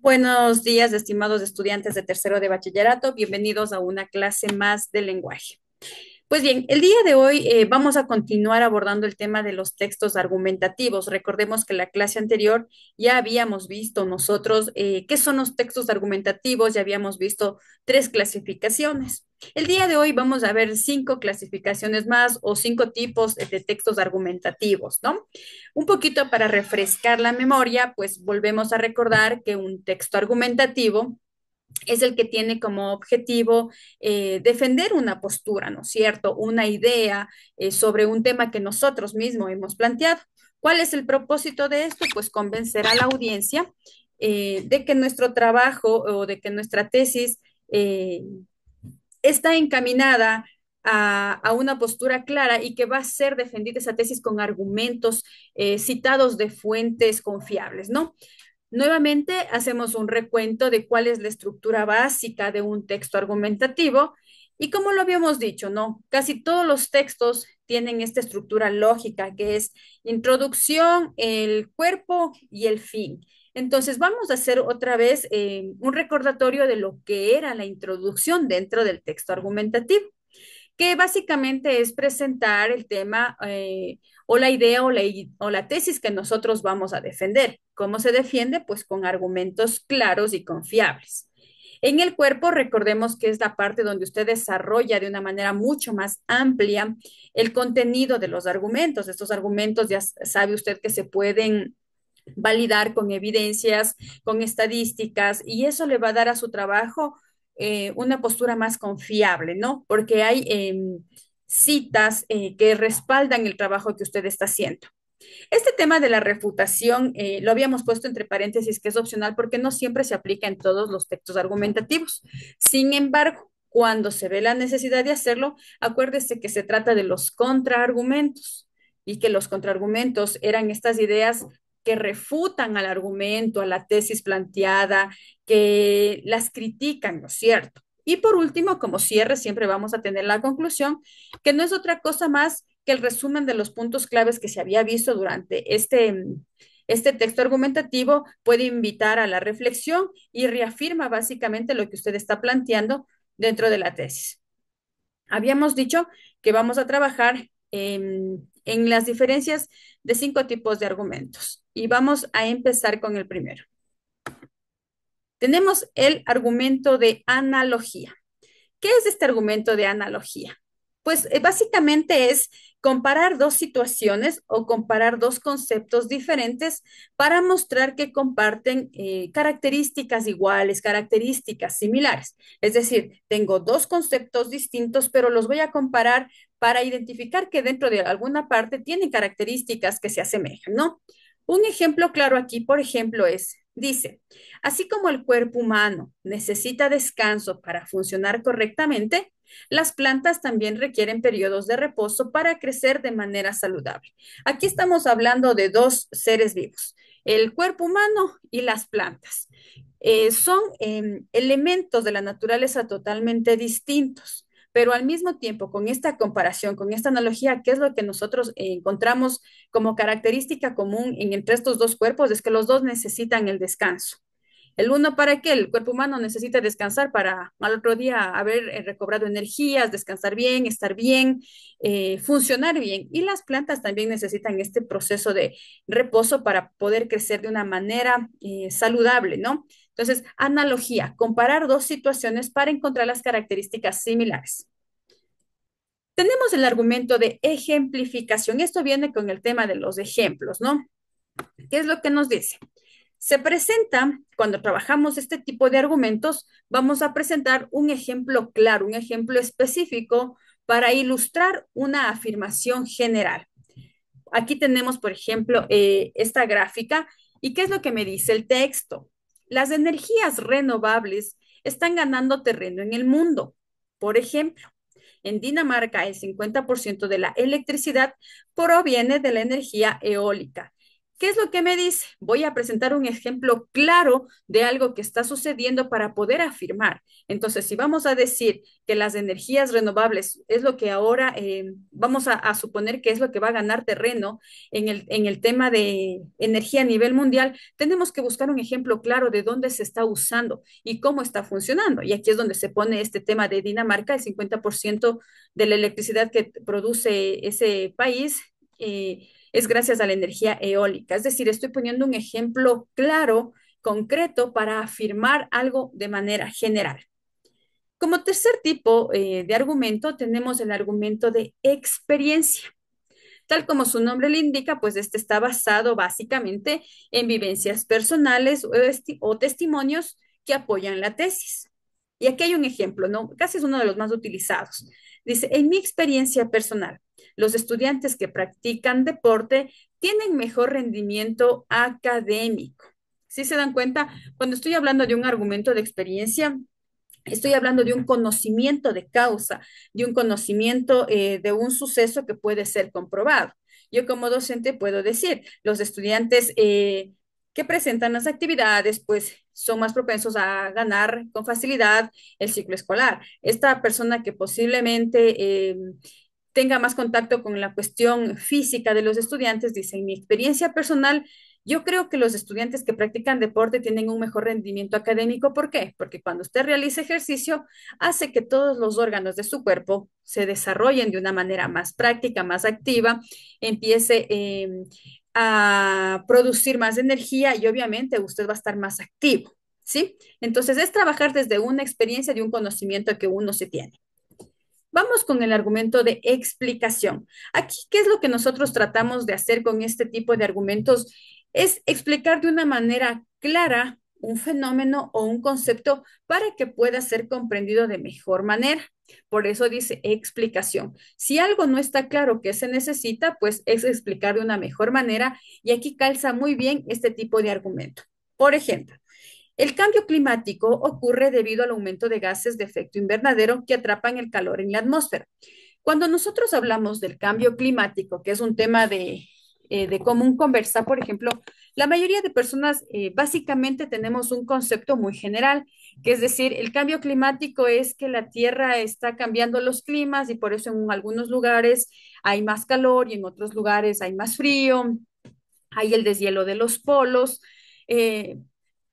Buenos días, estimados estudiantes de tercero de bachillerato. Bienvenidos a una clase más de lenguaje. Pues bien, el día de hoy vamos a continuar abordando el tema de los textos argumentativos. Recordemos que la clase anterior ya habíamos visto nosotros qué son los textos argumentativos, ya habíamos visto tres clasificaciones. El día de hoy vamos a ver cinco clasificaciones más o cinco tipos de textos argumentativos, ¿no? Un poquito para refrescar la memoria, pues volvemos a recordar que un texto argumentativo es el que tiene como objetivo defender una postura, ¿no es cierto? Una idea sobre un tema que nosotros mismos hemos planteado. ¿Cuál es el propósito de esto? Pues convencer a la audiencia de que nuestro trabajo o de que nuestra tesis está encaminada a una postura clara y que va a ser defendida esa tesis con argumentos citados de fuentes confiables, ¿no? Nuevamente hacemos un recuento de cuál es la estructura básica de un texto argumentativo y como lo habíamos dicho, ¿no? Casi todos los textos tienen esta estructura lógica que es introducción, el cuerpo y el fin. Entonces vamos a hacer otra vez un recordatorio de lo que era la introducción dentro del texto argumentativo, que básicamente es presentar el tema o la idea o la tesis que nosotros vamos a defender. ¿Cómo se defiende? Pues con argumentos claros y confiables. En el cuerpo, recordemos que es la parte donde usted desarrolla de una manera mucho más amplia el contenido de los argumentos. Estos argumentos ya sabe usted que se pueden validar con evidencias, con estadísticas, y eso le va a dar a su trabajo una postura más confiable, ¿no? Porque hay citas que respaldan el trabajo que usted está haciendo. Este tema de la refutación lo habíamos puesto entre paréntesis, que es opcional porque no siempre se aplica en todos los textos argumentativos. Sin embargo, cuando se ve la necesidad de hacerlo, acuérdese que se trata de los contraargumentos y que los contraargumentos eran estas ideas que refutan al argumento, a la tesis planteada, que las critican, ¿no es cierto? Y por último, como cierre, siempre vamos a tener la conclusión, que no es otra cosa más que el resumen de los puntos claves que se había visto durante este texto argumentativo puede invitar a la reflexión y reafirma básicamente lo que usted está planteando dentro de la tesis. Habíamos dicho que vamos a trabajar en las diferencias de cinco tipos de argumentos y vamos a empezar con el primero. Tenemos el argumento de analogía. ¿Qué es este argumento de analogía? Pues básicamente es comparar dos situaciones o comparar dos conceptos diferentes para mostrar que comparten características iguales, características similares. Es decir, tengo dos conceptos distintos, pero los voy a comparar para identificar que dentro de alguna parte tienen características que se asemejan, ¿no? Un ejemplo claro aquí, por ejemplo, dice, así como el cuerpo humano necesita descanso para funcionar correctamente, las plantas también requieren periodos de reposo para crecer de manera saludable. Aquí estamos hablando de dos seres vivos, el cuerpo humano y las plantas. Son elementos de la naturaleza totalmente distintos, pero al mismo tiempo, con esta comparación, con esta analogía, ¿qué es lo que nosotros encontramos como característica común entre estos dos cuerpos? Es que los dos necesitan el descanso. El uno para que el cuerpo humano necesita descansar para al otro día haber recobrado energías, descansar bien, estar bien, funcionar bien. Y las plantas también necesitan este proceso de reposo para poder crecer de una manera saludable, ¿no? Entonces, analogía, comparar dos situaciones para encontrar las características similares. Tenemos el argumento de ejemplificación. Esto viene con el tema de los ejemplos, ¿no? ¿Qué es lo que nos dice? Se presenta, cuando trabajamos este tipo de argumentos, vamos a presentar un ejemplo claro, un ejemplo específico para ilustrar una afirmación general. Aquí tenemos, por ejemplo, esta gráfica. ¿Y qué es lo que me dice el texto? Las energías renovables están ganando terreno en el mundo. Por ejemplo, en Dinamarca, el 50% de la electricidad proviene de la energía eólica. ¿Qué es lo que me dice? Voy a presentar un ejemplo claro de algo que está sucediendo para poder afirmar. Entonces, si vamos a decir que las energías renovables es lo que ahora vamos a suponer que es lo que va a ganar terreno en el tema de energía a nivel mundial, tenemos que buscar un ejemplo claro de dónde se está usando y cómo está funcionando. Y aquí es donde se pone este tema de Dinamarca, el 50% de la electricidad que produce ese país. Es gracias a la energía eólica. Es decir, estoy poniendo un ejemplo claro, concreto, para afirmar algo de manera general. Como tercer tipo de argumento, tenemos el argumento de experiencia. Tal como su nombre le indica, pues este está basado básicamente en vivencias personales o testimonios que apoyan la tesis. Y aquí hay un ejemplo, ¿no? Casi es uno de los más utilizados. Dice, en mi experiencia personal, los estudiantes que practican deporte tienen mejor rendimiento académico. ¿Sí se dan cuenta? Cuando estoy hablando de un argumento de experiencia, estoy hablando de un conocimiento de causa, de un conocimiento de un suceso que puede ser comprobado. Yo como docente puedo decir, los estudiantes que presentan las actividades, pues son más propensos a ganar con facilidad el ciclo escolar. Esta persona que posiblemente tenga más contacto con la cuestión física de los estudiantes, dice, en mi experiencia personal, yo creo que los estudiantes que practican deporte tienen un mejor rendimiento académico. ¿Por qué? Porque cuando usted realiza ejercicio, hace que todos los órganos de su cuerpo se desarrollen de una manera más práctica, más activa, empiece a producir más energía y obviamente usted va a estar más activo, ¿sí? Entonces es trabajar desde una experiencia de un conocimiento que uno se tiene. Vamos con el argumento de explicación. Aquí, ¿qué es lo que nosotros tratamos de hacer con este tipo de argumentos? Es explicar de una manera clara un fenómeno o un concepto para que pueda ser comprendido de mejor manera. Por eso dice explicación. Si algo no está claro que se necesita, pues es explicar de una mejor manera y aquí calza muy bien este tipo de argumento. Por ejemplo, el cambio climático ocurre debido al aumento de gases de efecto invernadero que atrapan el calor en la atmósfera. Cuando nosotros hablamos del cambio climático, que es un tema de común conversa, por ejemplo, la mayoría de personas básicamente tenemos un concepto muy general, que es decir, el cambio climático es que la Tierra está cambiando los climas y por eso en algunos lugares hay más calor y en otros lugares hay más frío, hay el deshielo de los polos. eh,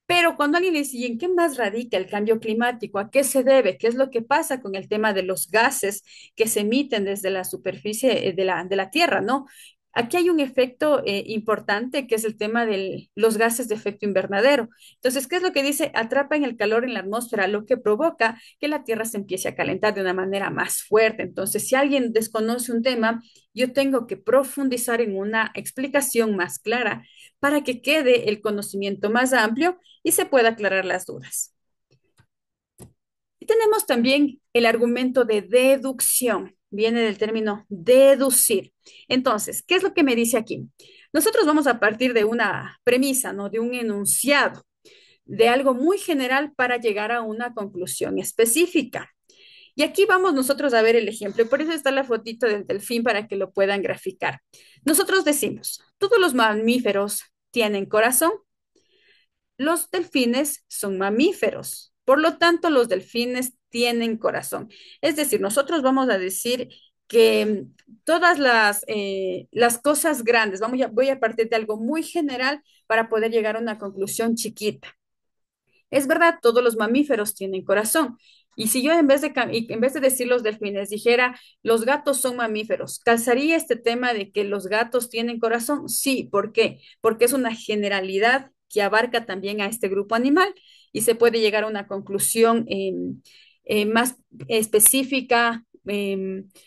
pero cuando alguien le dice, ¿y en qué más radica el cambio climático? ¿A qué se debe? ¿Qué es lo que pasa con el tema de los gases que se emiten desde la superficie de la Tierra, ¿no? Aquí hay un efecto importante que es el tema de los gases de efecto invernadero. Entonces, ¿qué es lo que dice? Atrapan el calor en la atmósfera, lo que provoca que la Tierra se empiece a calentar de una manera más fuerte. Entonces, si alguien desconoce un tema, yo tengo que profundizar en una explicación más clara para que quede el conocimiento más amplio y se pueda aclarar las dudas. Y tenemos también el argumento de deducción. Viene del término deducir. Entonces, ¿qué es lo que me dice aquí? Nosotros vamos a partir de una premisa, ¿no? De un enunciado, de algo muy general para llegar a una conclusión específica. Y aquí vamos nosotros a ver el ejemplo, y por eso está la fotito del delfín para que lo puedan graficar. Nosotros decimos, todos los mamíferos tienen corazón. Los delfines son mamíferos, por lo tanto, los delfines tienen corazón. Es decir, nosotros vamos a decir que todas las cosas grandes, voy a partir de algo muy general para poder llegar a una conclusión chiquita. Es verdad, todos los mamíferos tienen corazón. Y si yo en vez de decir los delfines dijera los gatos son mamíferos, ¿calzaría este tema de que los gatos tienen corazón? Sí, ¿por qué? Porque es una generalidad que abarca también a este grupo animal y se puede llegar a una conclusión más específica,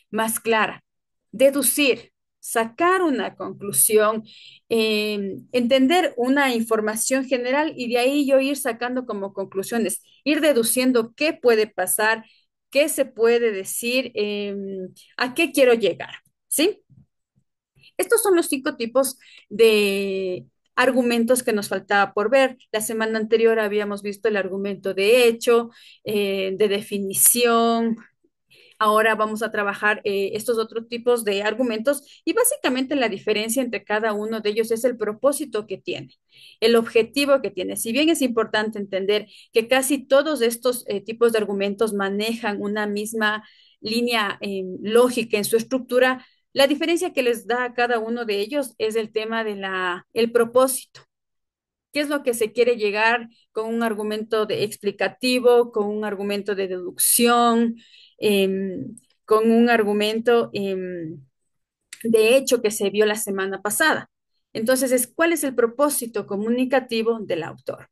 más clara. Deducir, sacar una conclusión, entender una información general y de ahí yo ir sacando como conclusiones, ir deduciendo qué puede pasar, qué se puede decir, a qué quiero llegar, ¿sí? Estos son los 5 tipos de argumentos que nos faltaba por ver. La semana anterior habíamos visto el argumento de hecho, de definición, Ahora vamos a trabajar estos otros tipos de argumentos y básicamente la diferencia entre cada uno de ellos es el propósito que tiene, el objetivo que tiene. Si bien es importante entender que casi todos estos tipos de argumentos manejan una misma línea lógica en su estructura, la diferencia que les da a cada uno de ellos es el tema de el propósito. ¿Qué es lo que se quiere llegar con un argumento de explicativo, con un argumento de deducción, con un argumento de hecho que se vio la semana pasada? Entonces, ¿cuál es el propósito comunicativo del autor?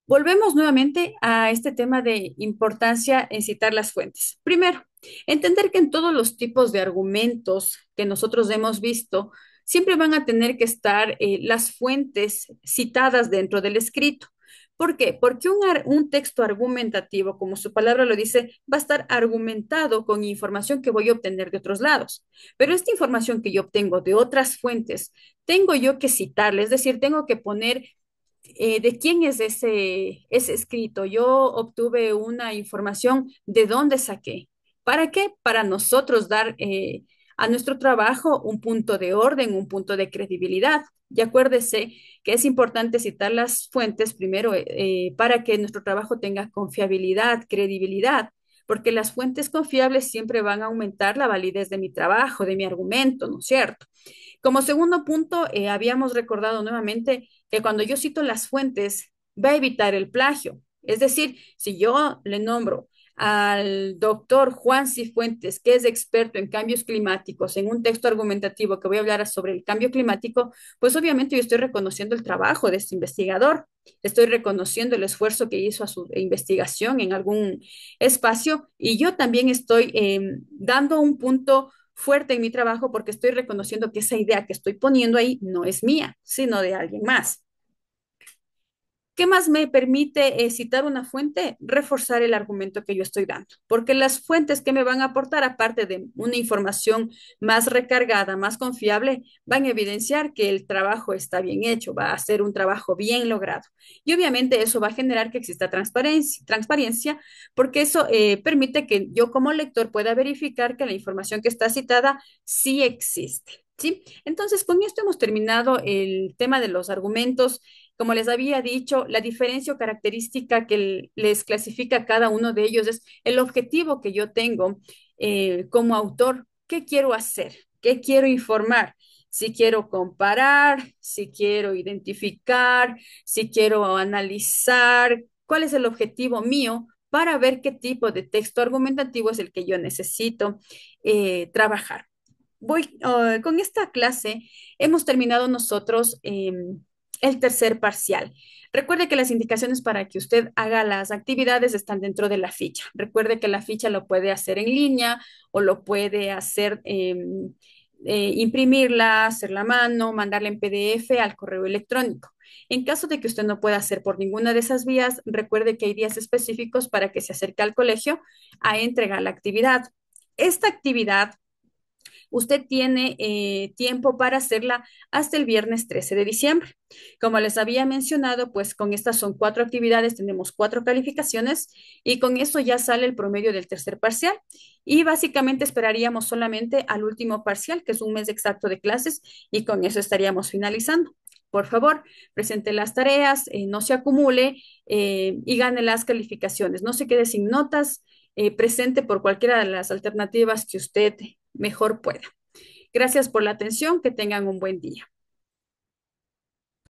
Volvemos nuevamente a este tema de importancia en citar las fuentes. Primero, entender que en todos los tipos de argumentos que nosotros hemos visto, siempre van a tener que estar las fuentes citadas dentro del escrito. ¿Por qué? Porque un texto argumentativo, como su palabra lo dice, va a estar argumentado con información que voy a obtener de otros lados. Pero esta información que yo obtengo de otras fuentes, tengo yo que citarle, es decir, tengo que poner de quién es ese escrito. Yo obtuve una información de dónde saqué. ¿Para qué? Para nosotros dar a nuestro trabajo un punto de orden, un punto de credibilidad. Y acuérdese que es importante citar las fuentes primero para que nuestro trabajo tenga confiabilidad, credibilidad, porque las fuentes confiables siempre van a aumentar la validez de mi trabajo, de mi argumento, ¿no es cierto? Como segundo punto, habíamos recordado nuevamente que cuando yo cito las fuentes, va a evitar el plagio. Es decir, si yo le nombro al doctor Juan Cifuentes, que es experto en cambios climáticos, en un texto argumentativo que voy a hablar sobre el cambio climático, pues obviamente yo estoy reconociendo el trabajo de este investigador, estoy reconociendo el esfuerzo que hizo a su investigación en algún espacio y yo también estoy dando un punto fuerte en mi trabajo porque estoy reconociendo que esa idea que estoy poniendo ahí no es mía, sino de alguien más. ¿Qué más me permite citar una fuente? Reforzar el argumento que yo estoy dando, porque las fuentes que me van a aportar, aparte de una información más recargada, más confiable, van a evidenciar que el trabajo está bien hecho, va a ser un trabajo bien logrado. Y obviamente eso va a generar que exista transparencia porque eso permite que yo como lector pueda verificar que la información que está citada sí existe. ¿Sí? Entonces, con esto hemos terminado el tema de los argumentos. Como les había dicho, la diferencia o característica que les clasifica a cada uno de ellos es el objetivo que yo tengo como autor. ¿Qué quiero hacer? ¿Qué quiero informar? Si quiero comparar, si quiero identificar, si quiero analizar, ¿cuál es el objetivo mío para ver qué tipo de texto argumentativo es el que yo necesito trabajar? Con esta clase hemos terminado nosotros el tercer parcial. Recuerde que las indicaciones para que usted haga las actividades están dentro de la ficha. Recuerde que la ficha lo puede hacer en línea o lo puede hacer, imprimirla, hacerla a mano, mandarla en PDF al correo electrónico. En caso de que usted no pueda hacer por ninguna de esas vías, recuerde que hay días específicos para que se acerque al colegio a entregar la actividad. Esta actividad usted tiene tiempo para hacerla hasta el viernes 13 de diciembre. Como les había mencionado, pues con estas son 4 actividades, tenemos 4 calificaciones y con eso ya sale el promedio del tercer parcial. Y básicamente esperaríamos solamente al último parcial, que es un mes exacto de clases, y con eso estaríamos finalizando. Por favor, presente las tareas, no se acumule y gane las calificaciones. No se quede sin notas, presente por cualquiera de las alternativas que usted mejor pueda. Gracias por la atención, que tengan un buen día.